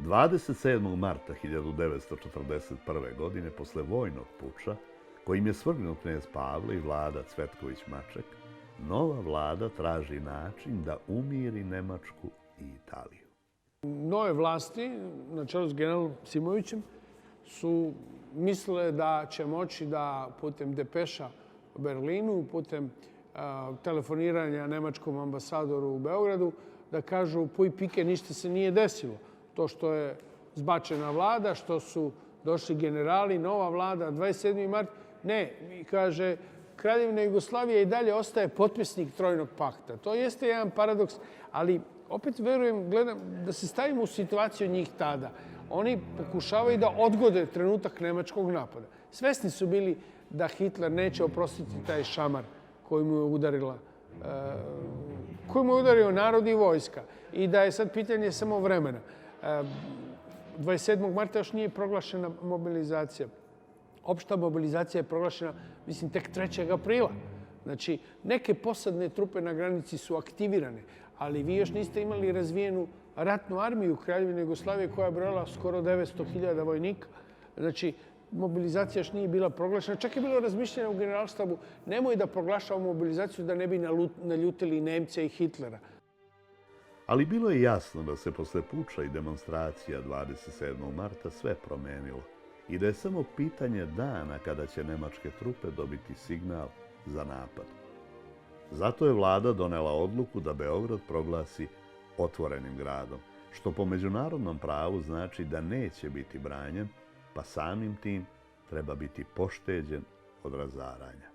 27. marta 1941. godine, posle vojnog puča, kojim je svrgnut knez Pavle i vlada Cvetković-Maček, nova vlada traži način da umiri Nemačku i Italiju. Nove vlasti, na čelu s generalom Simovićem, su mislile da će moći da putem depeša u Berlinu, putem telefoniranja nemačkom ambasadoru u Beogradu, da kažu puj pike, ništa se nije desilo. To što je zbačena vlada, što su došli generali, nova vlada, 27. mart, ne, kaže, Kraljevina Jugoslavija i dalje ostaje potpisnik Trojnog pakta. To jeste jedan paradoks, ali opet verujem, gledam, da se stavimo u situaciju njih tada. Oni pokušavaju da odgode trenutak nemačkog napada. Svesni su bili da Hitler neće oprostiti taj šamar koji mu je udario narod i vojska i da je sad pitanje samo vremena. 27. marta još nije proglašena mobilizacija. Opšta mobilizacija je proglašena, mislim, tek 3. aprila. Znači, neke posadne trupe na granici su aktivirane, ali vi još niste imali razvijenu ratnu armiju Kraljevine Jugoslavije koja je brojala skoro 900.000 vojnika. Znači, mobilizacija još nije bila proglašena. Čak je bilo razmišljeno u generalštabu, nemoj da proglašava mobilizaciju da ne bi naljutili Nemce i Hitlera. Ali bilo je jasno da se posle puča i demonstracija 27. marta sve promenilo i da je samo pitanje dana kada će nemačke trupe dobiti signal za napad. Zato je vlada donela odluku da Beograd proglasi otvorenim gradom, što po međunarodnom pravu znači da neće biti branjen, pa samim tim treba biti pošteđen od razaranja.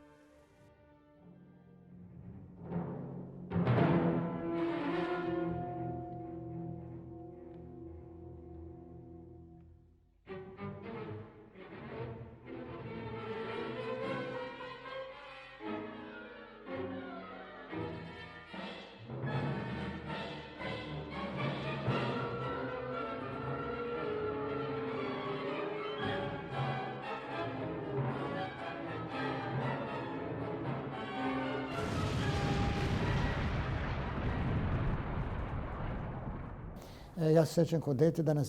Ja se sjećam kod dete da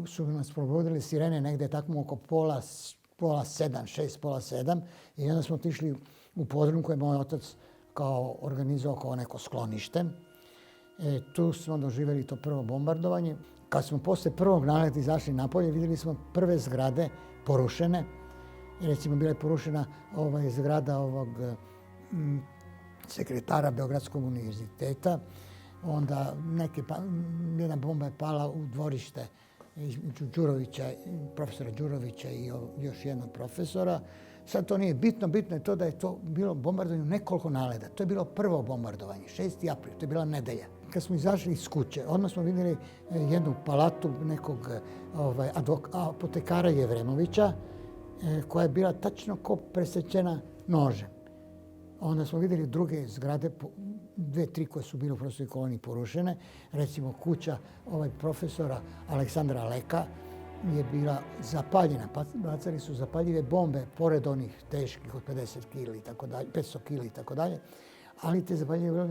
su nas probudili sirene negde tako oko pola 7, 6, pola 7. I onda smo otišli u podrum koje je moj otac organizovao kao neko sklonište. Tu smo doživjeli to prvo bombardovanje. Kad smo posle prvog naleta izašli napolje, vidjeli smo prve zgrade porušene. Recimo, bila je porušena zgrada sekretara Beogradskog univerziteta. Onda jedna bomba je pala u dvorište između profesora Đurovića i još jednog profesora. Sad to nije bitno, bitno je to da je to bilo bombardovanje u nekoliko naleta. To je bilo prvo bombardovanje, 6. april, to je bila nedelja. Kad smo izašli iz kuće, odmah smo vidjeli jednu palatu nekog apotekara Jevremovića koja je bila tačno ko presečena nožem. Onda smo vidjeli druge zgrade, 2, 3 koje su bile u profesorskoj koloniji porušene. Recimo, kuća profesora Aleksandra Leka je bila zapaljena. Bacali su zapaljive bombe, pored onih teških od 50 kg i tako dalje, 500 kg i tako dalje. Ali te zapaljive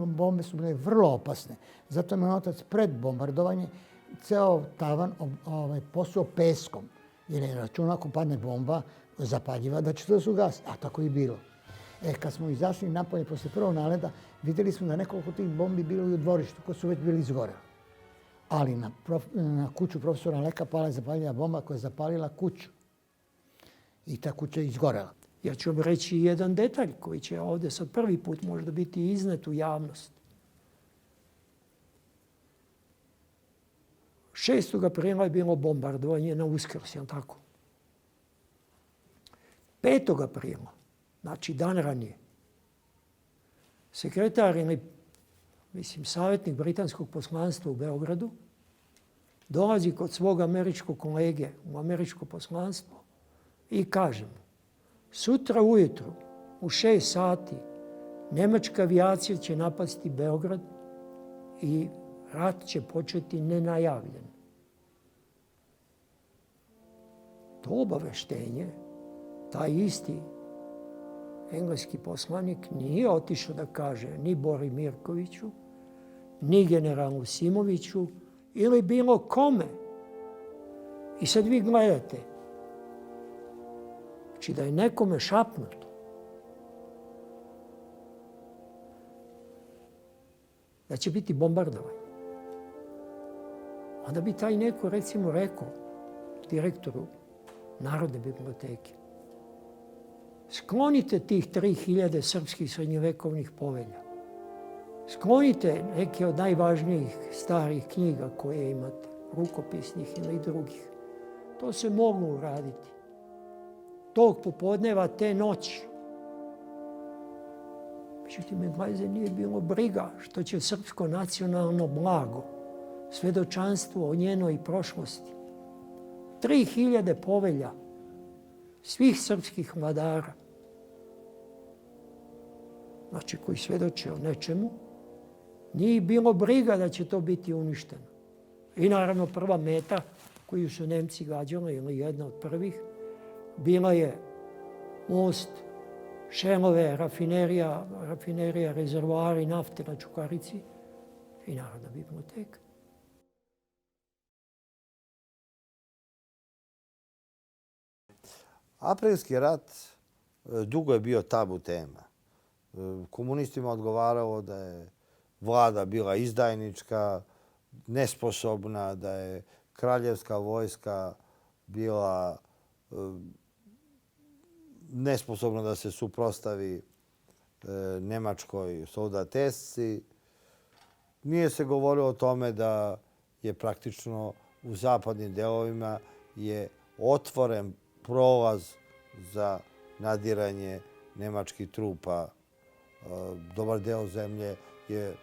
bombe su bile vrlo opasne. Zato je moj otac pred bombardovanje ceo tavan posuo peskom. Jer je računao ako padne bomba zapaljiva da će to da se ugasi. A tako i bilo. Kad smo izašli napolje posle prvog naleta, vidjeli smo da nekoliko tih bombi bilo i u dvorištu koji su već bili izgoreli. Ali na kuću profesora Leka pala je zapaljiva bomba koja je zapalila kuću. I ta kuća je izgorela. Ja ću vam reći jedan detalj koji će ovdje sad prvi put možda biti iznet u javnost. 6. aprila je bilo bombardovanje na Uskrs, jel tako? 5. aprila, znači dan ranije, sekretar ili, savjetnik britanskog poslanstva u Beogradu dolazi kod svog američkog kolege u američko poslanstvo i kaže mu, sutra ujutru u 6 sati nemačka avijacija će napasti Beograd i rat će početi nenajavljen. To obaveštenje, taj isti engleski poslanik nije otišao da kaže ni Bori Mirkoviću, ni generalu Simoviću ili bilo kome I sad vi gledate, znači da je nekome šapnuto da će biti bombardovanje, onda bi taj neko recimo rekao direktoru Narodne biblioteke: sklonite tih 3000 srpskih srednjovekovnih povelja. Sklonite neke od najvažnijih starih knjiga koje imate, rukopisnih ili drugih. To se moglo uraditi. Tog popodneva, te noći. Međutim, Engleze nije bilo briga što će srpsko nacionalno blago, svedočanstvo o njenoj prošlosti, 3000 povelja svih srpskih vladara, znači koji svedoče o nečemu, nije bilo briga da će to biti uništeno. I naravno prva meta koju su Nemci gađali, ili jedna od prvih, bila je most, šelove, rafinerija, rezervoari nafte na Čukarici i Narodna biblioteka. Aprilski rat dugo je bio tabu tema. Komunistima odgovaralo da je vlada bila izdajnička, nesposobna, da je kraljevska vojska bila nesposobna da se suprotstavi nemačkoj soldatesci. Nije se govorilo o tome da je praktično u zapadnim delovima je otvoren prolaz za nadiranje nemačkih trupa. Dobar deo zemlje je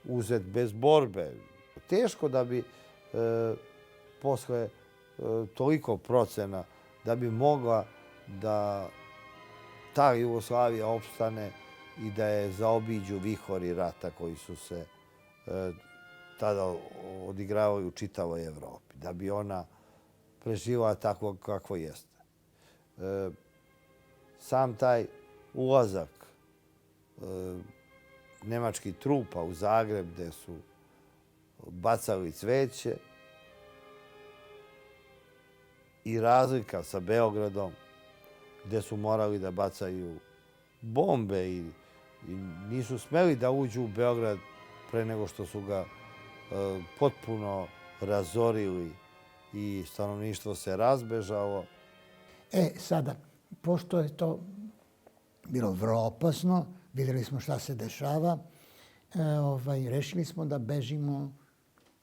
uzet bez borbe. Teško da bi posle toliko procena da bi mogla da ta Jugoslavija opstane i da je zaobiđu vihori rata koji su se tada odigravali u čitavoj Evropi. Da bi ona preživjela tako kako jeste. Sam taj ulazak nemačkih trupa u Zagreb gde su bacali cveće i razlika sa Beogradom gde su morali da bacaju bombe i nisu smeli da uđu u Beograd pre nego što su ga potpuno razorili i stanovništvo se razbežalo. Sada, pošto je to bilo vrlo opasno, vidjeli smo šta se dešava, rešili smo da bežimo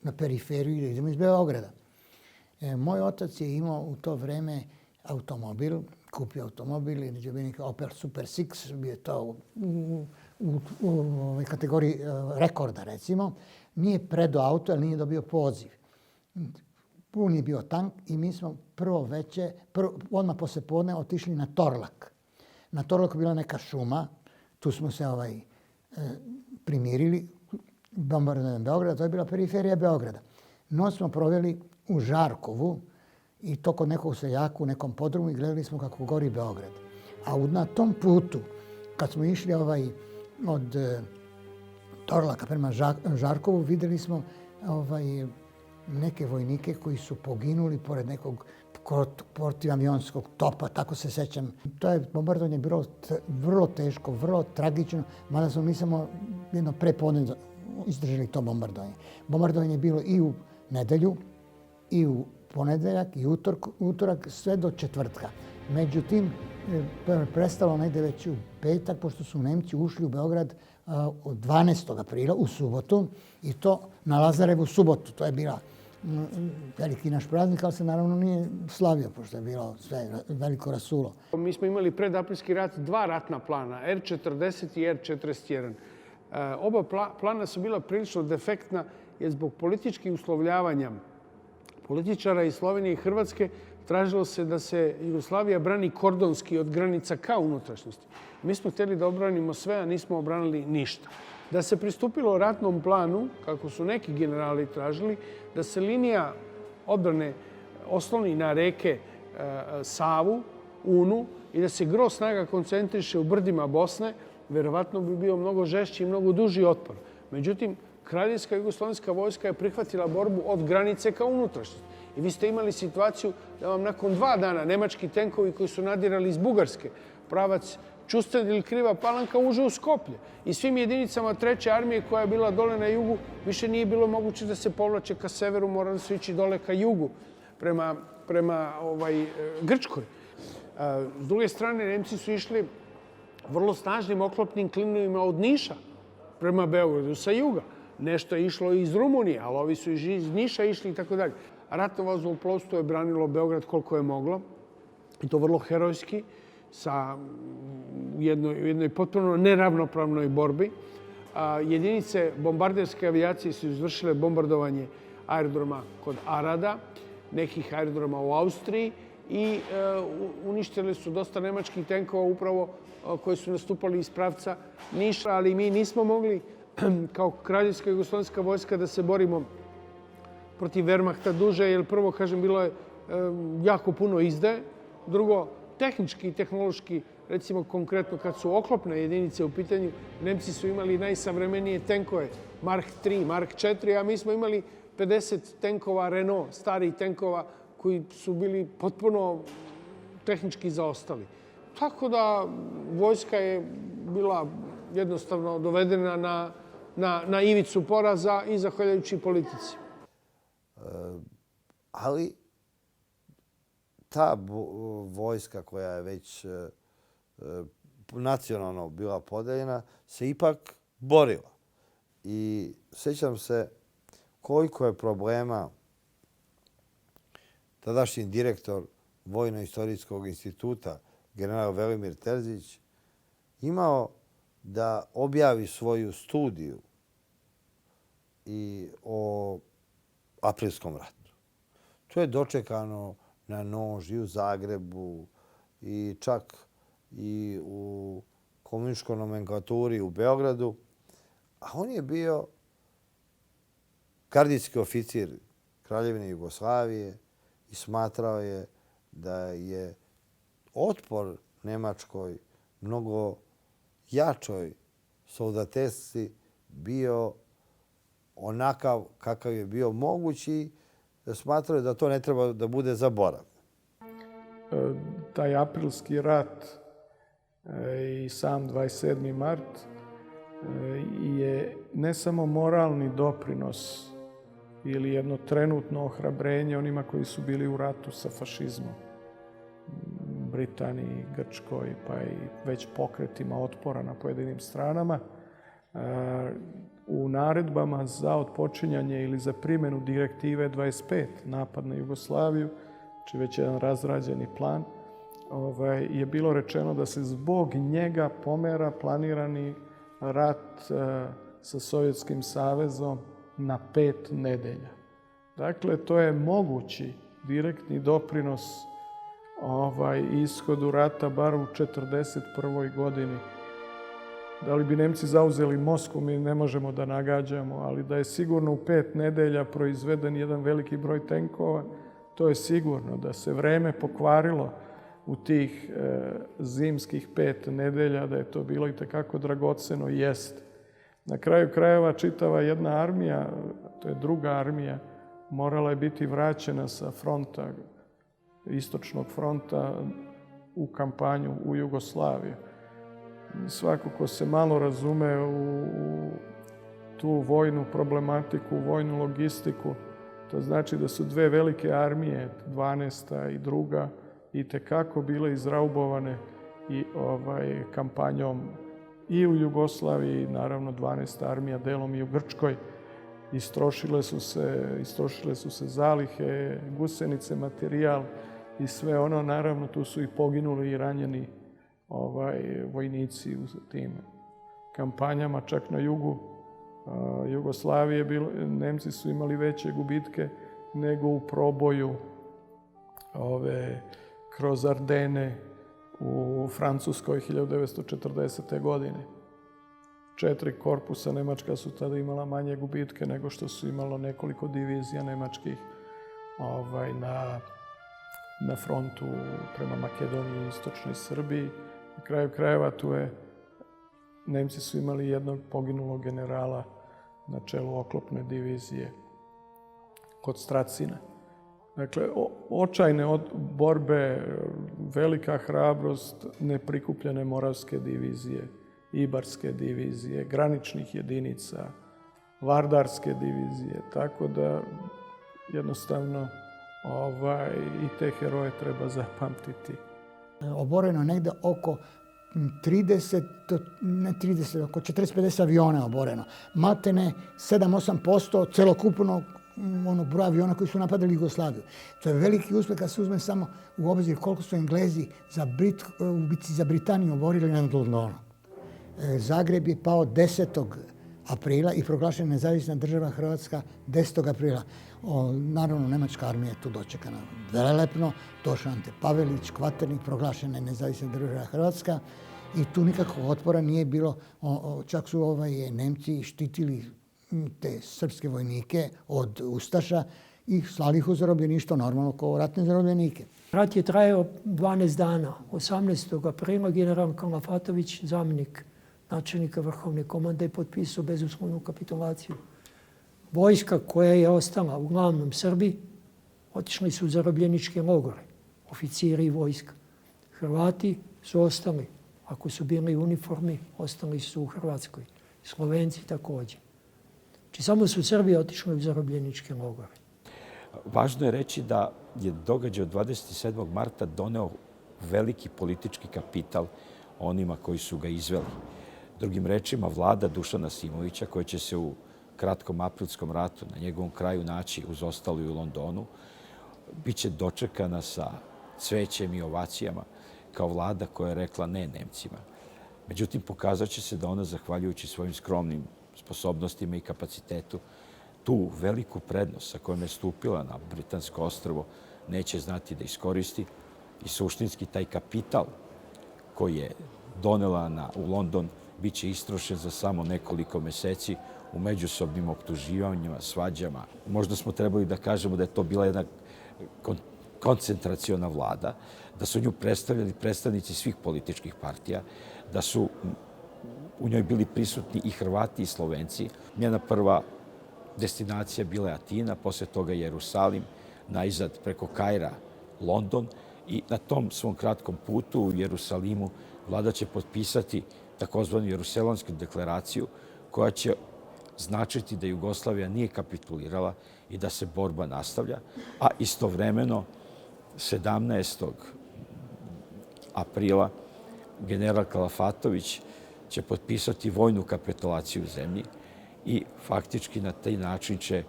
na periferiju i da idemo iz Beograda. Moj otac je imao u to vreme automobil, kupio automobil, je bio neki Opel Super Six, bio je to u kategoriji rekorda, recimo. Nije predao auto, ali nije dobio poziv. Pun je bio tank i mi smo odmah posle podne otišli na Torlak. Na Torlaku bila neka šuma, tu smo se primirili, bombardovanje Beograda, to je bila periferija Beograda. Noć smo proveli u Žarkovu i to kod nekog seljaka u nekom podrumu i gledali smo kako gori Beograd. A na tom putu, kad smo išli od Torlaka prema Žarkovu, videli smo neke vojnike koji su poginuli pored nekog protivavionskog topa, tako se sećam. To je bombardovanje bilo vrlo teško, vrlo tragično, mada smo mi samo jedno prepodne izdržali to bombardovanje. Bombardovanje je bilo i u nedelju, i u ponedeljak, i utorak, sve do četvrtka. Međutim, prestalo negde već u petak, pošto su Nemci ušli u Beograd od 12. aprila, u subotu, i to na Lazarevu subotu. To je bila veliki naš praznik, ali se naravno nije slavio, pošto je bilo sve veliko rasulo. Mi smo imali pred aprilski rat dva ratna plana, R-40 i R-41. Oba plana su bila prilično defektna jer zbog političkih uslovljavanja političara iz Slovenije i Hrvatske tražilo se da se Jugoslavija brani kordonski od granica ka unutrašnjosti. Mi smo htjeli da obranimo sve, a nismo obranili ništa. Da se pristupilo ratnom planu, kako su neki generali tražili, da se linija odbrane osloni na reke Savu, Unu i da se gro snaga koncentriše u brdima Bosne, verovatno bi bio mnogo žešći i mnogo duži otpor. Međutim, Kraljevska jugoslovenska vojska je prihvatila borbu od granice ka unutrašnjosti. I vi ste imali situaciju da vam nakon 2 dana nemački tenkovi koji su nadirali iz Bugarske, pravac Čusted ili Kriva Palanka, uđe u Skoplje. I svim jedinicama 3. armije koja je bila dole na jugu više nije bilo moguće da se povlače ka severu, morali su ići dole ka jugu prema Grčkoj. S druge strane, Nemci su išli vrlo snažnim oklopnim klinovima od Niša prema Beogradu sa juga. Nešto je išlo iz Rumunije, ali ovi su iz Niša išli i tako dalje. Ratno vazduhoplovstvo je branilo Beograd koliko je moglo, i to vrlo herojski, u jednoj potpuno neravnopravnoj borbi. Jedinice bombarderske avijacije su izvršile bombardovanje aerodroma kod Arada, nekih aerodroma u Austriji i uništili su dosta nemačkih tenkova upravo koji su nastupali iz pravca Niša, ali mi nismo mogli kao Kraljevska jugoslovenska vojska da se borimo protiv Wehrmachta duže, jer prvo, kažem, bilo je jako puno izdaje. Drugo, tehnički i tehnološki, recimo konkretno kad su oklopne jedinice u pitanju, Nemci su imali najsavremenije tenkove, Mark III, Mark IV, a mi smo imali 50 tenkova Renault, starih tenkova koji su bili potpuno tehnički zaostali. Tako da vojska je bila jednostavno dovedena na ivicu poraza i zahvaljujući politici. Ali ta vojska koja je već nacionalno bila podeljena se ipak borila. I sjećam se koliko je problema tadašnji direktor Vojno-istorijskog instituta, general Velimir Terzić, imao da objavi svoju studiju i o aprilskom ratu. To je dočekano na nož i u Zagrebu i čak i u komunističkoj nomenklaturi u Beogradu. A on je bio gardijski oficir Kraljevine Jugoslavije i smatrao je da je otpor Nemačkoj mnogo jačoj soldatesci bio onakav kakav je bio mogući, smatraju da to ne treba da bude zaboravljeno. Taj aprilski rat i sam 27. mart je ne samo moralni doprinos ili jedno trenutno ohrabrenje onima koji su bili u ratu sa fašizmom, Britaniji, Grčkoj, pa i već pokretima otpora na pojedinim stranama. U naredbama za otpočinjanje ili za primjenu direktive 25, napad na Jugoslaviju, znači već jedan razrađeni plan, je bilo rečeno da se zbog njega pomera planirani rat sa Sovjetskim savezom na 5 nedelja. Dakle, to je mogući direktni doprinos ishodu rata, bar u 1941. godini. Da li bi Nemci zauzeli Moskvu, mi ne možemo da nagađamo, ali da je sigurno u 5 nedelja proizveden jedan veliki broj tenkova, to je sigurno. Da se vreme pokvarilo u tih zimskih 5 nedelja, da je to bilo itekako dragoceno, jest. Na kraju krajeva čitava jedna armija, to je druga armija, morala je biti vraćena sa fronta, istočnog fronta, u kampanju u Jugoslaviju. Svako ko se malo razume u tu vojnu problematiku, vojnu logistiku, to znači da su 2 velike armije, 12. i 2. itekako bile izraubovane i kampanjom i u Jugoslaviji, naravno 12. armija delom i u Grčkoj. Istrošile su se zalihe, gusenice, materijal i sve ono. Naravno, tu su i poginuli i ranjeni vojnici u tim kampanjama. Čak na jugu Jugoslavije Nemci su imali veće gubitke nego u proboju kroz Ardene u Francuskoj 1940. godine. 4 korpusa Nemačka su tada imala manje gubitke nego što su imalo nekoliko divizija nemačkih na frontu prema Makedoniji i istočnoj Srbiji. Na kraju krajeva Nemci su imali jednog poginulog generala na čelu oklopne divizije kod Stracina. Dakle, očajne borbe, velika hrabrost neprikupljene Moravske divizije, Ibarske divizije, graničnih jedinica, Vardarske divizije. Tako da jednostavno i te heroje treba zapamtiti. Oboreno negde oko 40-50 aviona je oboreno. Maltene 7-8% celokupnog onog broja aviona koji su napadali Jugoslaviju. To je veliki uspeh kad se uzme samo u obzir koliko su Englezi u bitci za Britaniju oborili nad Londonom. Zagreb je pao 10. aprila i proglašena nezavisna država Hrvatska 10. aprila. Naravno, nemačka armija je tu dočekana velelepno. Došao Ante Pavelić, Kvaternik, proglašena je nezavisna država Hrvatska i tu nikakvog otpora nije bilo. Čak su Nemci štitili te srpske vojnike od ustaša i slali ih u zarobljeništvo normalno kao ratne zarobljenike. Rat je trajao 12 dana. 18. aprila general Kalafatović, zamjenik načelnika Vrhovne komande, je potpisao bezuslovnu kapitulaciju. Vojska koja je ostala, uglavnom Srbi, otišli su u zarobljeničke logore, oficiri i vojska. Hrvati su ostali, ako su bili u uniformi, ostali su u Hrvatskoj. Slovenci također. Znači, samo su Srbi otišli u zarobljeničke logore. Važno je reći da je događaj od 27. marta doneo veliki politički kapital onima koji su ga izveli. Drugim rečima, vlada Dušana Simovića, koja će se u kratkom aprilskom ratu na njegovom kraju naći uz ostali u Londonu, bit će dočekana sa cvećem i ovacijama kao vlada koja je rekla ne Nemcima. Međutim, pokazat će se da ona, zahvaljujući svojim skromnim sposobnostima i kapacitetu, tu veliku prednost sa kojom je stupila na Britansko ostrvo neće znati da iskoristi i suštinski taj kapital koji je donela u London bit će istrošen za samo nekoliko meseci u međusobnim optuživanjima, svađama. Možda smo trebali da kažemo da je to bila jedna koncentraciona vlada, da su nju predstavljali predstavnici svih političkih partija, da su u njoj bili prisutni i Hrvati i Slovenci. Njena prva destinacija bila je Atina, posle toga Jerusalim, najzad preko Kaira London i na tom svom kratkom putu u Jerusalimu vlada će potpisati takozvanu Jerusalimsku deklaraciju koja će značiti da Jugoslavija nije kapitulirala i da se borba nastavlja, a istovremeno 17. aprila general Kalafatović će potpisati vojnu kapitulaciju u zemlji i faktički na taj način će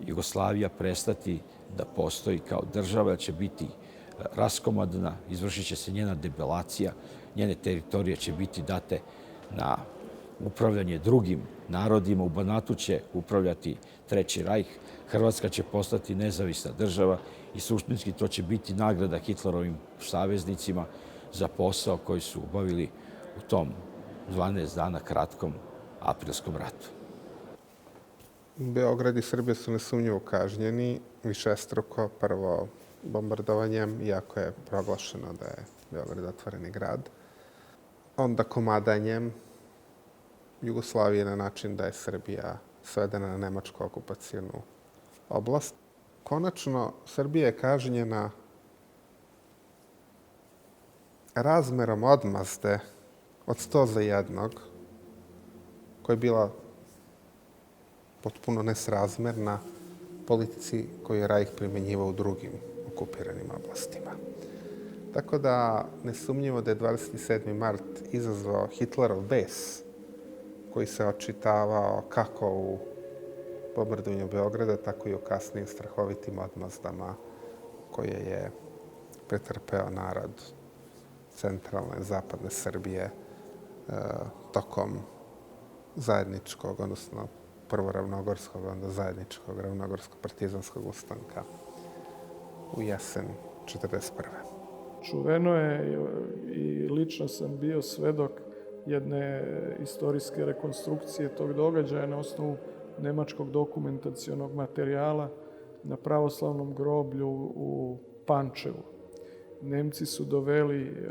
Jugoslavija prestati da postoji kao država, će biti raskomadna, izvršit će se njena debelacija, njene teritorije će biti date na upravljanje drugim narodima. U Banatu će upravljati Treći rajh, Hrvatska će postati nezavisna država i suštinski to će biti nagrada Hitlerovim saveznicima za posao koji su obavili u tom 12 dana kratkom aprilskom ratu. Beograd i Srbija su nesumnjivo kažnjeni višestruko, prvo bombardovanjem, iako je proglašeno da je Beograd otvoreni grad. Onda komadanjem Jugoslavije na način da je Srbija svedena na nemačku okupacijonu oblast. Konačno, Srbija je kažnjena razmerom odmazde od 100 za 1, koja je bila potpuno nesrazmerna politici koju je Rajh primenjivao u drugim okupiranim oblastima. Tako da nesumnjivo da je 27. mart izazvao Hitlerov bes koji se očitavao kako u bombardovanju Beograda, tako i u kasnijim strahovitim odmazdama koje je pretrpeo narod centralne, zapadne Srbije tokom zajedničkog, odnosno prvo ravnogorskog, onda zajedničkog ravnogorsko-partizanskog ustanka u jesen 1941. Čuveno je i lično sam bio svedok jedne istorijske rekonstrukcije tog događaja na osnovu nemačkog dokumentacionog materijala na pravoslavnom groblju u Pančevu. Nemci su doveli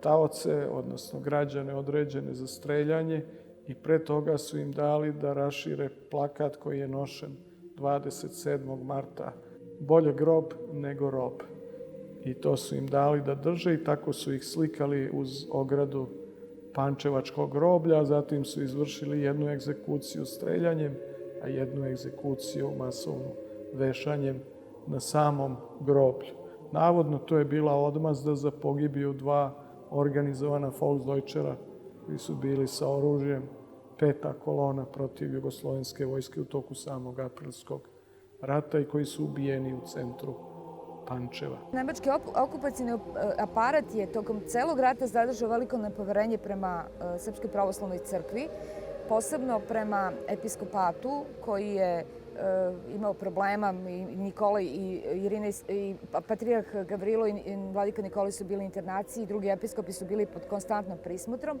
taoce, odnosno građane određene za streljanje i pre toga su im dali da rašire plakat koji je nošen 27. marta bolje grob nego rob. I to su im dali da drže i tako su ih slikali uz ogradu Pančevačkog groblja. Zatim su izvršili jednu egzekuciju streljanjem, a jednu egzekuciju masovnu vešanjem na samom groblju. Navodno to je bila odmazda za pogibiju 2 organizovana Volksdeutschera koji su bili sa oružjem, 5. kolona protiv jugoslovenske vojske u toku samog aprilskog rata i koji su ubijeni u centru Pančeva. Nemački okupacijni aparat je tokom celog rata zadržao veliko nepoverenje prema Srpskoj pravoslavnoj crkvi, posebno prema episkopatu koji je imao problema. Nikolaj i Irina i patrijarh Gavrilo i vladika Nikolaj su bili u internaciji, drugi episkopi su bili pod konstantnom prismotrom.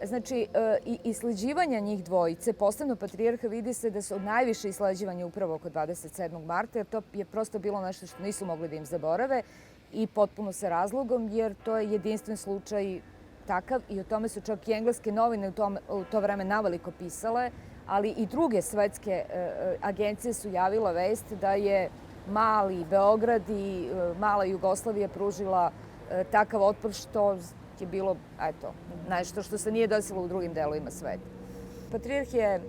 Znači, i isleđivanja njih dvojice, posebno patrijarha, vidi se da su najviše isleđivanja upravo oko 27. marta, jer to je prosto bilo nešto što nisu mogli da im zaborave i potpuno sa razlogom, jer to je jedinstven slučaj takav i o tome su čak i engleske novine u to vreme naveliko pisale, ali i druge svetske agencije su javila vest da je mali Beograd i mala Jugoslavija pružila takav otpor što je bilo, eto, nešto što se nije desilo u drugim delovima sveta. Patrijarh je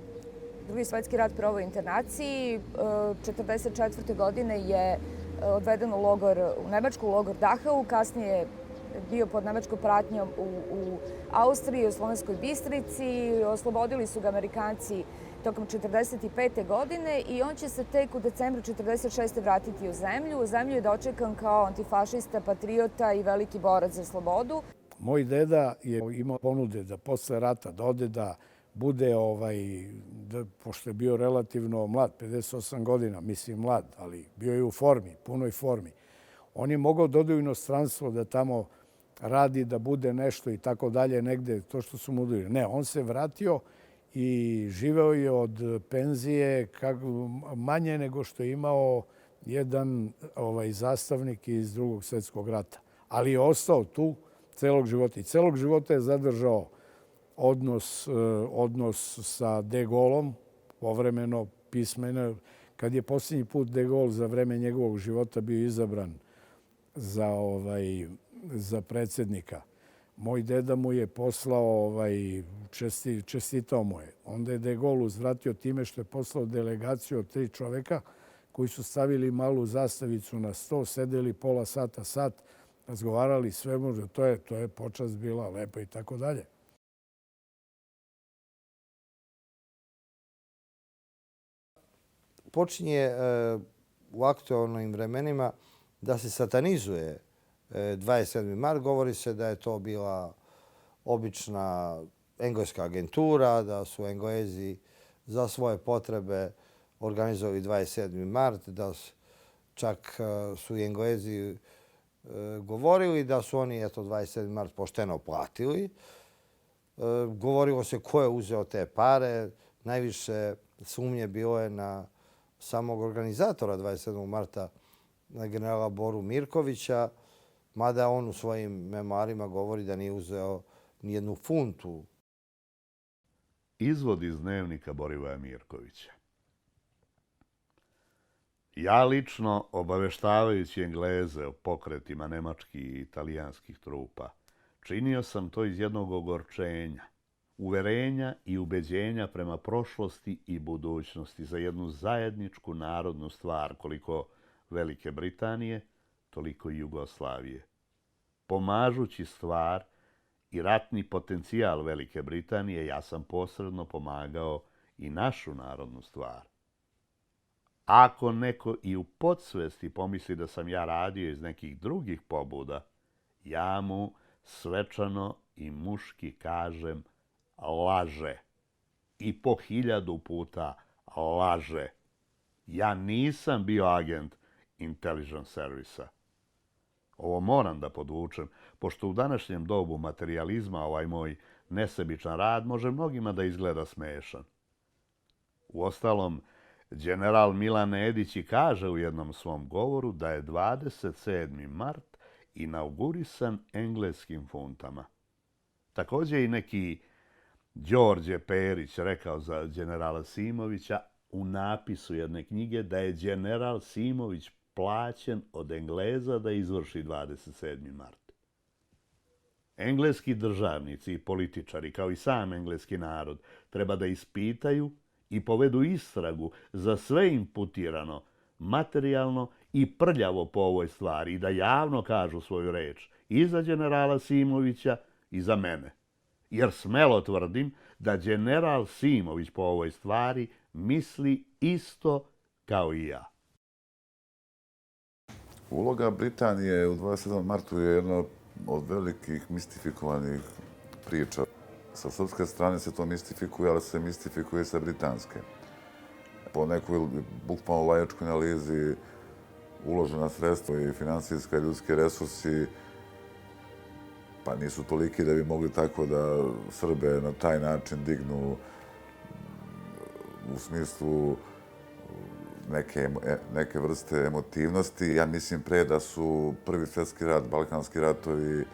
Drugi svetski rat proveo u internaciji. 1944. godine je odveden u Nemačku logor Dachau, kasnije bio pod nemačkom pratnjom u Austriji, u Slovenskoj Bistrici. Oslobodili su ga Amerikanci tokom 1945. godine i on će se tek u decembru 1946. vratiti u zemlju. U zemlju je dočekan kao antifašista, patriota i veliki borac za slobodu. Moj deda je imao ponude da posle rata da ode da bude, pošto je bio relativno mlad, 58 godina, mislim mlad, ali bio je u formi, punoj formi. On je mogao da ode u inostranstvo, da tamo radi, da bude nešto i tako dalje, negde, to što su mu udali. Ne, on se vratio i živeo je od penzije manje nego što je imao jedan zastavnik iz Drugog svjetskog rata. Ali je ostao tu celog života i celog života je zadržao odnos sa De Gaulleom, povremeno pismeno. Kad je posljednji put De Gaulle za vreme njegovog života bio izabran za predsjednika, moj deda mu je poslao, čestitao mu je. Onda je De Gaulle uzvratio time što je poslao delegaciju od 3 čoveka koji su stavili malu zastavicu na sto, sedeli pola sata, sat, razgovarali sve možda. To je počast bila lepa i tako dalje. Počinje u aktualnim vremenima da se satanizuje 27. mart. Govori se da je to bila obična engleska agentura, da su Englezi za svoje potrebe organizovali 27. mart, da čak su i Englezi govorili da su oni 27. mart pošteno platili. Govorilo se ko je uzeo te pare. Najviše sumnje bilo je na samog organizatora 27. marta, na generala Boru Mirkovića, mada on u svojim memoarima govori da nije uzeo nijednu funtu. Izvod iz dnevnika Borivoja Mirkovića. Ja lično, obaveštavajući Engleze o pokretima nemačkih i italijanskih trupa, činio sam to iz jednog ogorčenja, uverenja i ubeđenja prema prošlosti i budućnosti za jednu zajedničku narodnu stvar, koliko Velike Britanije, toliko i Jugoslavije. Pomažući stvar i ratni potencijal Velike Britanije, ja sam posredno pomagao i našu narodnu stvar. Ako neko i u podsvesti pomisli da sam ja radio iz nekih drugih pobuda, ja mu svečano i muški kažem laže. I po 1000 puta laže. Ja nisam bio agent intelligence servisa. Ovo moram da podvučem, pošto u današnjem dobu materijalizma ovaj moj nesebičan rad može mnogima da izgleda smešan. Uostalom, general Milan Nedić i kaže u jednom svom govoru da je 27. mart inaugurisan engleskim funtama. Također i neki Đorđe Perić rekao za generala Simovića, u napisu jedne knjige da je general Simović plaćen od Engleza da izvrši 27. mart. Engleski državnici i političari, kao i sam engleski narod, treba da ispitaju i povedu istragu za sve imputirano, materijalno i prljavo po ovoj stvari i da javno kažu svoju reč i za generala Simovića i za mene. Jer smelo tvrdim da general Simović po ovoj stvari misli isto kao i ja. Uloga Britanije u 27. martu je jedna od velikih mistifikovanih priča. Sa srpske strane se to mistifikuje, ali se mistifikuje sa britanske. Po nekoj bukvalno laičkoj analizi uložena sredstva i finansijska i ljudski resursi pa nisu toliki da bi mogli tako da Srbe na taj način dignu u smislu neke vrste emotivnosti. Ja mislim pre da su Prvi svjetski rat, Balkanski ratovi,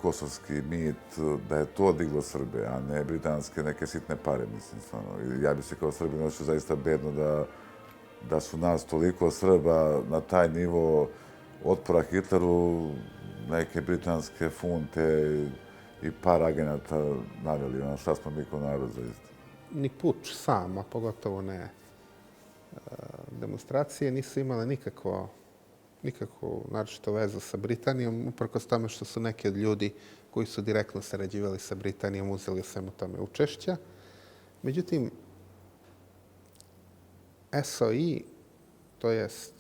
kosovski mit, da je to diglo Srbe, a ne britanske neke sitne pare, mislim, stvarno. Ja bi se kao Srbin osjećao zaista bedno da su nas toliko Srba na taj nivo otpora Hitleru, neke britanske funte i par agenata naveli. Šta smo mi kao narod, zaista? Ni puč sam, a pogotovo ne demonstracije, nisu imale nikakvu naročitu vezu sa Britanijom, uprkos tome što su neki od ljudi koji su direktno sarađivali sa Britanijom uzeli u svemu tome učešća. Međutim, SOI, to jest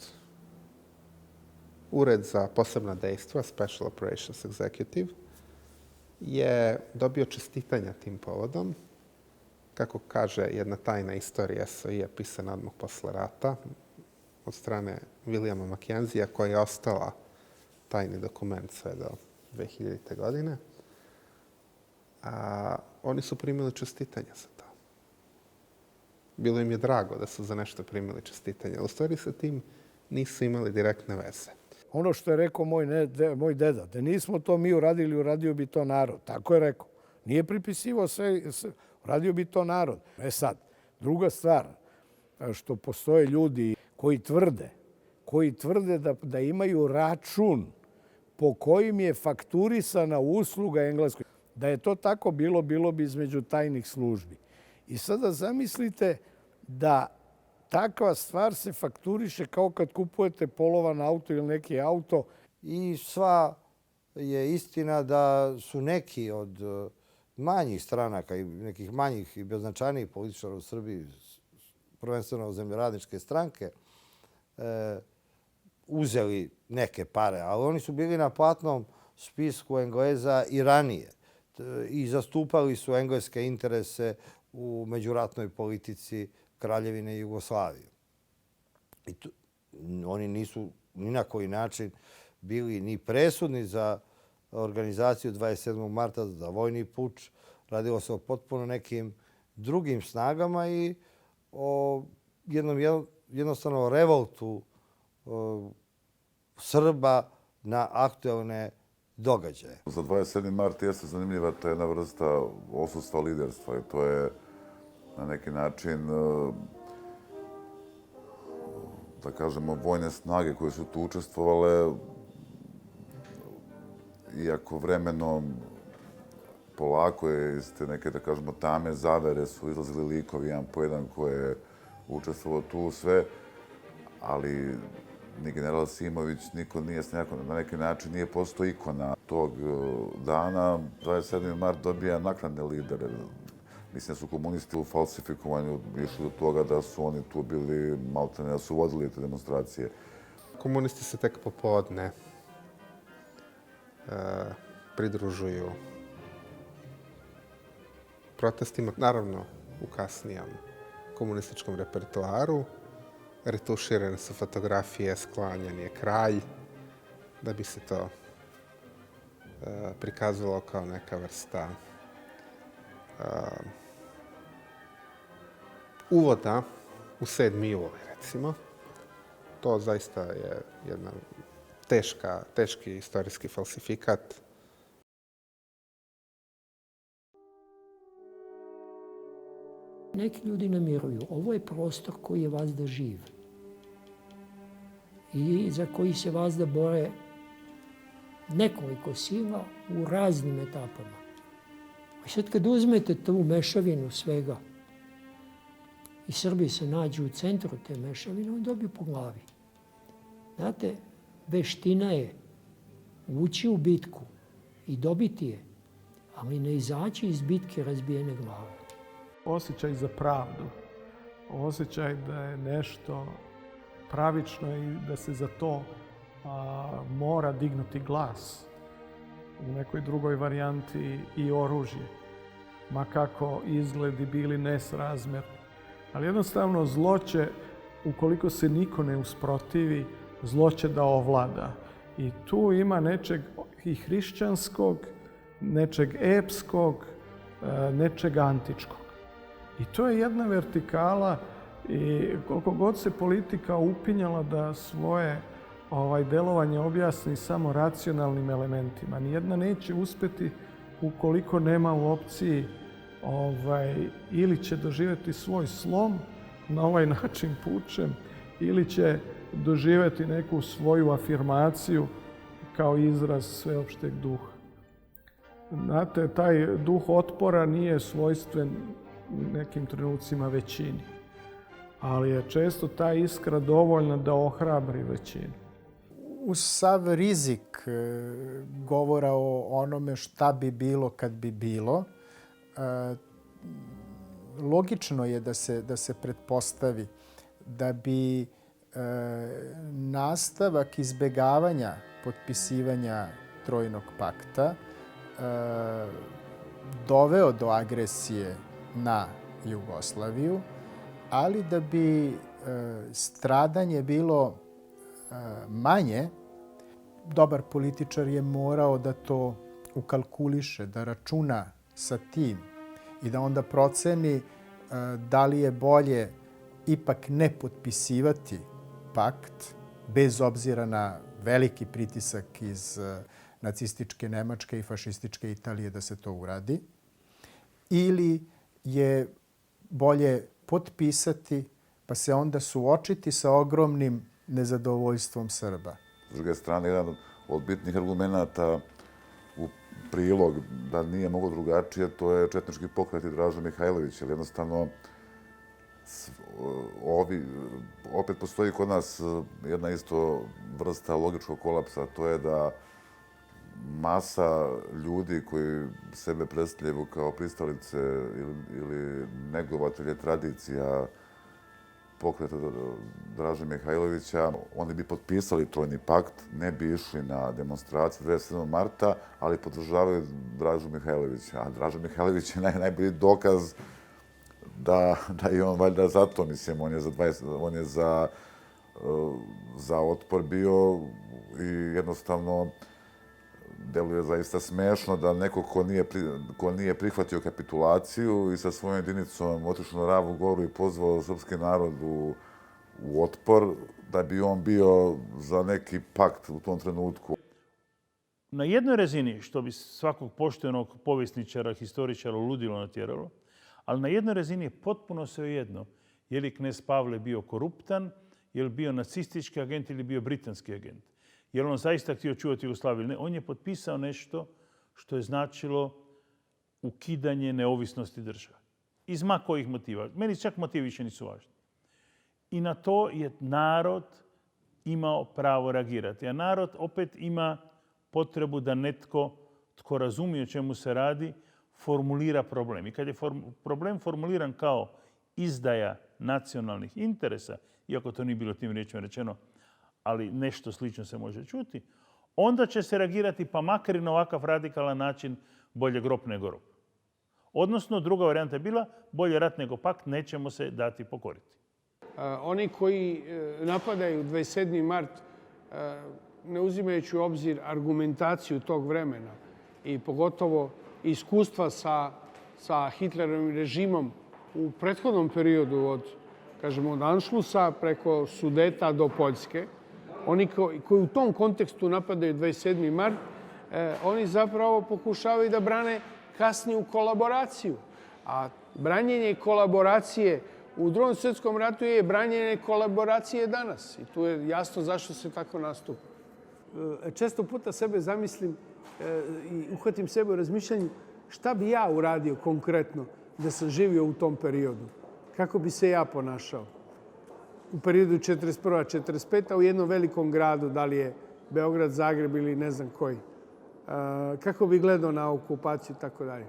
Ured za posebna dejstva, Special Operations Executive, je dobio čestitanja tim povodom. Kako kaže jedna tajna istorija SOI-a pisana odmah posle rata od strane Williama Mackenzie, koja je ostala tajni dokument sve do 2000. godine. Oni su primili čestitanja za to. Bilo im je drago da su za nešto primili čestitanja. U stvari sa tim nisu imali direktne veze. Ono što je rekao moj deda, da nismo to mi uradili, uradio bi to narod. Tako je rekao. Nije pripisivo sve, uradio bi to narod. Sad, druga stvar, što postoje ljudi koji tvrde da imaju račun po kojim je fakturisana usluga engleskoj. Da je to tako bilo bi između tajnih službi. I sada zamislite da takva stvar se fakturiše kao kad kupujete polovan auto ili neki auto. I sva je istina da su neki od manjih stranaka i nekih manjih i beznačajnijih političara u Srbiji, prvenstveno zemljoradničke stranke, uzeli neke pare, ali oni su bili na platnom spisku Engleza i ranije i zastupali su engleske interese u međuratnoj politici Kraljevine Jugoslavije. I oni nisu ni na koji način bili ni presudni za organizaciju 27. marta, za vojni puč. Radilo se o potpuno nekim drugim snagama i o jednom jednostavno revoltu Srba na aktuelne događaje. Za 27. mart jeste zanimljiva ta jedna vrsta odsustva liderstva i to je na neki način, da kažemo, vojne snage koje su tu učestvovale, iako vremenom polako je iz te neke, da kažemo, tame zavere su izlazili likovi jedan po jedan koje je učestvovalo tu sve, ali ni general Simović, niko nije na neki način nije postao ikona tog dana. 27. mart dobija naknadne lidere. Mislim da su komunisti u falsifikovanju išli do toga da su oni tu bili maltene, da su vodili te demonstracije. Komunisti se tek popodne pridružuju protestima, naravno u kasnijem komunističkom repertoaru. Retuširane su fotografije, sklanjan je kralj, da bi se to prikazalo kao neka vrsta uvoda u 7. juli, recimo. To zaista je jedna teški istorijski falsifikat. Neki ljudi namiruju. Ovo je prostor koji je vazda živ. I za koji se vazda bore nekoliko sila u raznim etapama. I sad kad uzmete tu mešavinu svega i Srbi se nađu u centru te mešavine, on dobiju po glavi. Znate, veština je ući u bitku i dobiti je, ali ne izaći iz bitke razbijene glave. Osjećaj za pravdu, osjećaj da je nešto pravično i da se za to mora dignuti glas. U nekoj drugoj varijanti i oružje, ma kako izgledi bili nesrazmerni. Ali jednostavno zlo će, ukoliko se niko ne usprotivi, zlo će da ovlada. I tu ima nečeg i hrišćanskog, nečeg epskog, nečeg antičkog. I to je jedna vertikala i koliko god se politika upinjala da svoje delovanje objasni samo racionalnim elementima. Nijedna neće uspjeti ukoliko nema u opciji ili će doživjeti svoj slom na ovaj način pučem ili će doživjeti neku svoju afirmaciju kao izraz sveopšteg duha. Znate, taj duh otpora nije svojstven nekim trenucima većini, ali je često ta iskra dovoljna da ohrabri većinu. Uz sav rizik govora o onome šta bi bilo kad bi bilo, logično je da se pretpostavi da bi nastavak izbegavanja potpisivanja Trojnog pakta doveo do agresije na Jugoslaviju, ali da bi stradanje bilo manje, dobar političar je morao da to ukalkuliše, da računa sa tim i da onda proceni da li je bolje ipak ne potpisivati pakt, bez obzira na veliki pritisak iz nacističke Nemačke i fašističke Italije da se to uradi, ili je bolje potpisati pa se onda suočiti sa ogromnim nezadovoljstvom Srba. S druge strane, jedan od bitnih argumenata u prilog da nije moglo drugačije, to je četnički pokret i Draža Mihajlović, jer jednostavno opet postoji kod nas jedna isto vrsta logičkog kolapsa, to je da masa ljudi koji sebe predstavljaju kao pristalice ili negovatelje tradicija pokreta Draže Mihajlovića, oni bi potpisali Trojni pakt, ne bi išli na demonstracije 27. marta, ali podržavaju Dražu Mihajlovića. A Draža Mihajlović je najbolji dokaz da je on valjda za to, mislim, on je za otpor bio i jednostavno deluje zaista smešno da neko ko nije prihvatio kapitulaciju i sa svojom jedinicom otišao na Ravu goru i pozvao srpski narod u otpor, da bi on bio za neki pakt u tom trenutku. Na jednoj razini, što bi svakog poštenog povjesničara, historičara ludilo natjeralo, ali na jednoj razini je potpuno svejedno je li knez Pavle bio koruptan, je li bio nacistički agent ili bio britanski agent. Je li on zaista htio čuvati Jugoslaviju? Ne, on je potpisao nešto što je značilo ukidanje neovisnosti države. Iz ma kojih motiva. Meni čak motivi više nisu važni. I na to je narod imao pravo reagirati. A narod opet ima potrebu da netko tko razumije o čemu se radi, formulira problem. I kad je problem formuliran kao izdaja nacionalnih interesa, iako to nije bilo tim riječima rečeno, ali nešto slično se može čuti, onda će se reagirati pa makar i na ovakav radikalan način bolje grob nego rob. Odnosno, druga varijanta je bila bolje rat nego pakt, nećemo se dati pokoriti. Oni koji napadaju 27. mart, ne uzimajući u obzir argumentaciju tog vremena i pogotovo iskustva sa Hitlerovim režimom u prethodnom periodu od Anšlusa preko Sudeta do Poljske, oni koji u tom kontekstu napadaju 27. mart, oni zapravo pokušavaju da brane kasniju kolaboraciju. A branjenje kolaboracije u Drugom svjetskom ratu je branjenje kolaboracije danas. I tu je jasno zašto se tako nastupa. Često puta sebe zamislim i uhvatim sebe u razmišljanju šta bi ja uradio konkretno da sam živio u tom periodu. Kako bi se ja ponašao u periodu 41. 45. u jednom velikom gradu, da li je Beograd, Zagreb ili ne znam koji. Kako bi gledao na okupaciju i tako dalje.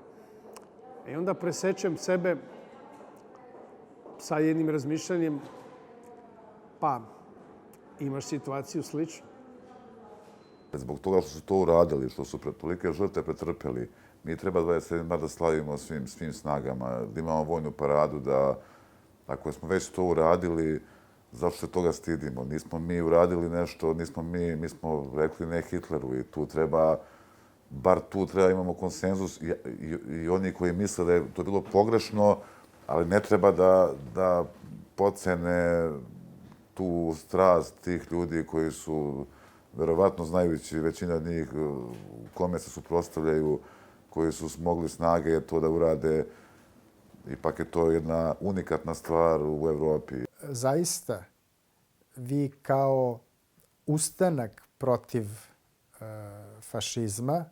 I onda presečem sebe sa jednim razmišljanjem, pa imaš situaciju sličnu. Zbog toga što su to uradili, što su tolike žrtve pretrpeli, mi treba 27. mart da slavimo svim snagama, da imamo vojnu paradu, da ako smo već to uradili, zašto se toga stidimo? Nismo mi uradili nešto, mi smo rekli ne Hitleru i tu treba, bar tu treba imamo konsenzus i oni koji misle da je to bilo pogrešno, ali ne treba da podcene tu strast tih ljudi koji su, verovatno znajući većina njih kome se suprotstavljaju, koji su smogli snage to da urade. Ipak je to jedna unikatna stvar u Evropi. Zaista, vi kao ustanak protiv fašizma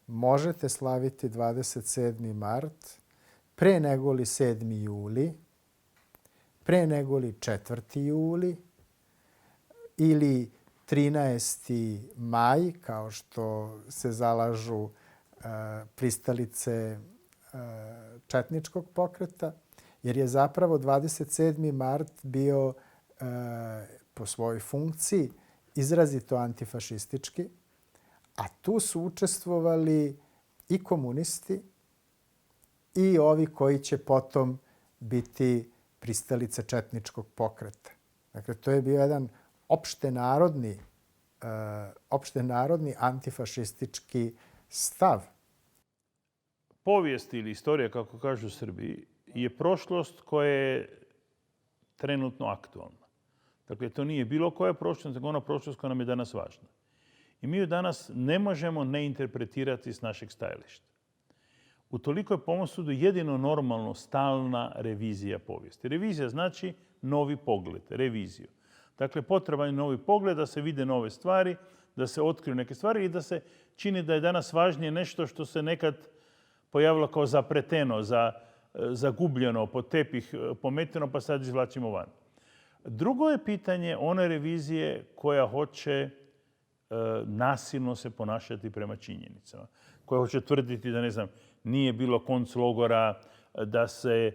možete slaviti 27. mart pre nego li 7. juli, pre nego li 4. juli ili 13. maj, kao što se zalažu pristalice četničkog pokreta, jer je zapravo 27. mart bio po svojoj funkciji izrazito antifašistički, a tu su učestvovali i komunisti i ovi koji će potom biti pristalice četničkog pokreta. Dakle, to je bio jedan opštenarodni antifašistički stav. Povijest ili istorija, kako kažu Srbiji, je prošlost koja je trenutno aktualna. Dakle, to nije bilo koja prošlost, nego ona prošlost koja nam je danas važna. I mi ju danas ne možemo ne interpretirati s našeg stajališta. Utoliko je po mom sudu jedino normalno stalna revizija povijesti. Revizija znači novi pogled, reviziju. Dakle, potreban je novi pogled, da se vide nove stvari, da se otkriju neke stvari i da se čini da je danas važnije nešto što se nekad pojavilo kao zapreteno, zagubljeno, pod tepih pometeno, pa sad izvlačimo van. Drugo je pitanje one revizije koja hoće nasilno se ponašati prema činjenicama. Koja hoće tvrditi da, ne znam, nije bilo konclogora, da se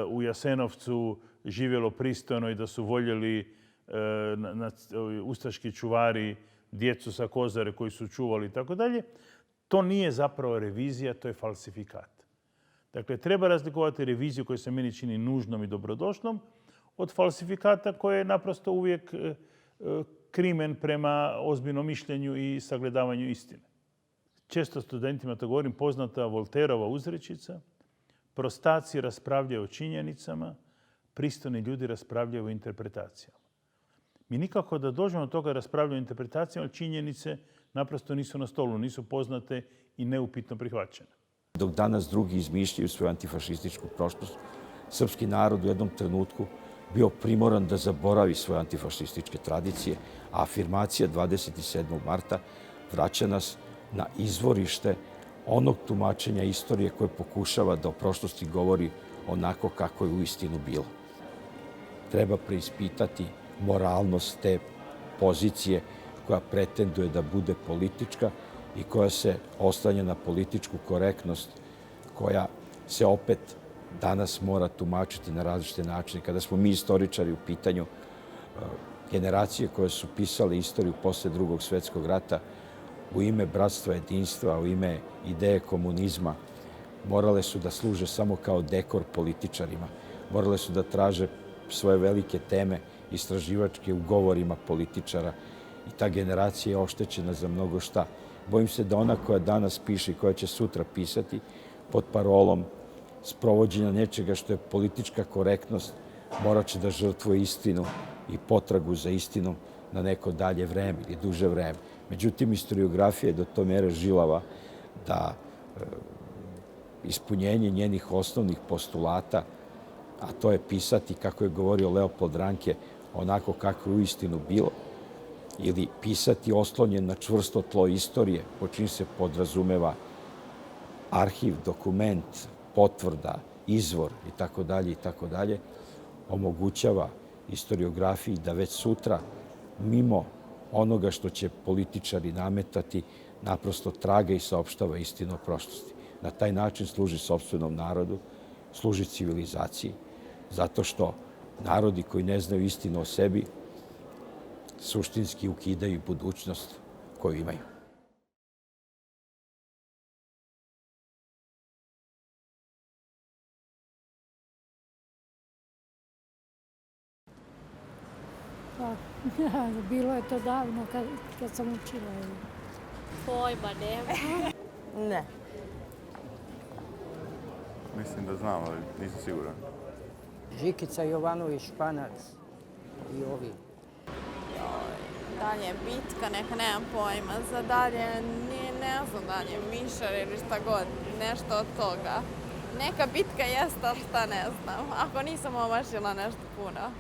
u Jasenovcu živjelo pristojno i da su voljeli ustaški čuvari djecu sa Kozare koji su čuvali i tako dalje. To nije zapravo revizija, to je falsifikat. Dakle, treba razlikovati reviziju koja se meni čini nužnom i dobrodošlom od falsifikata koje je naprosto uvijek krimen prema ozbiljnom mišljenju i sagledavanju istine. Često studentima to govorim, poznata Volterova uzrečica: prostaci raspravljaju o činjenicama, pristojni ljudi raspravljaju o interpretacijama. Mi nikako da dođemo do toga raspravljaju o interpretacijama, činjenice naprosto nisu na stolu, nisu poznate i neupitno prihvaćene. Dok danas drugi izmišljaju svoju antifašističku prošlost, srpski narod u jednom trenutku bio primoran da zaboravi svoje antifašističke tradicije, a afirmacija 27. marta vraća nas na izvorište onog tumačenja istorije koje pokušava da o prošlosti govori onako kako je uistinu bilo. Treba preispitati moralnost te pozicije koja pretenduje da bude politička i koja se oslanja na političku korektnost, koja se opet danas mora tumačiti na različite načine. Kada smo mi istoričari u pitanju, generacije koje su pisale istoriju posle Drugog svjetskog rata u ime bratstva, jedinstva, u ime ideje komunizma, morale su da služe samo kao dekor političarima. Morale su da traže svoje velike teme istraživačke u govorima političara i ta generacija je oštećena za mnogo šta. Bojim se da ona koja danas piše i koja će sutra pisati pod parolom sprovođenja nečega što je politička korektnost, morat će da žrtvuje istinu i potragu za istinom na neko dalje vreme ili duže vreme. Međutim, historiografija je do to mere žilava da ispunjenje njenih osnovnih postulata, a to je pisati, kako je govorio Leopold Ranke, onako kako je uistinu bilo, ili pisati oslonjen na čvrsto tlo istorije, po čim se podrazumeva arhiv, dokument, potvrda, izvor itd., omogućava historiografiji da već sutra, mimo onoga što će političari nametati, naprosto traga i saopštava istinu o prošlosti. Na taj način služi sopstvenom narodu, služi civilizaciji, zato što narodi koji ne znaju istinu o sebi suštinski ukidaju budućnost koju imaju. Bilo je to davno kad sam učila. Pojma nema. Ne. Mislim da znam, ali nisam siguran. Žikica Jovanović, Španac i ovi. Dalje bitka, neka nemam pojma. Za dalje, ne znam dalje, Mišar ili šta god, nešto od toga. Neka bitka jeste, ali šta ne znam. Ako nisam omašila nešto puno.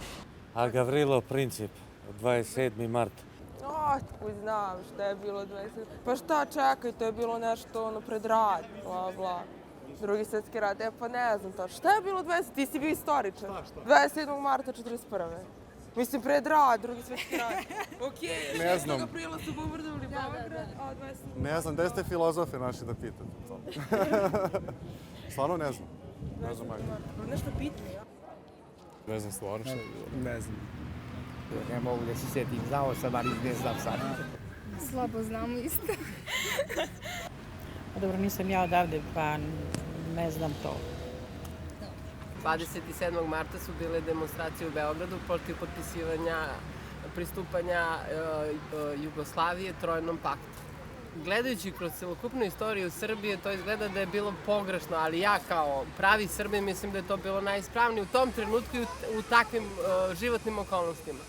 A Gavrilo Princip, 27. mart. Otkud znam šta je bilo 27. Pa šta čekaj, to je bilo nešto pred rat, bla bla. Drugi svjetski rat, pa ne znam to. Šta je bilo 20? Ti si bio istoričan. 27. marta 41. Mislim, pred rat, drugi svjetski rat. Okej, 6. aprila su bombardovali Beograd, a 27. Ne znam, gde ste filozofe naši da pitate to? Stvarno ne znam. Ne znam, ajde. Nešto pitanje, ja? Ne znam stvarno šta je bilo. Ne znam. Ne mogu da se sjetim, znao sam, ali ne znam sad. Slabo znamo isto. Dobro, nisam ja odavde, pa ne znam to. 27. marta su bile demonstracije u Beogradu protiv potpisivanja pristupanja Jugoslavije Trojnom paktu. Gledajući kroz celokupnu istoriju Srbije, to izgleda da je bilo pogrešno, ali ja kao pravi Srbin mislim da je to bilo najispravnije u tom trenutku i u takvim životnim okolnostima.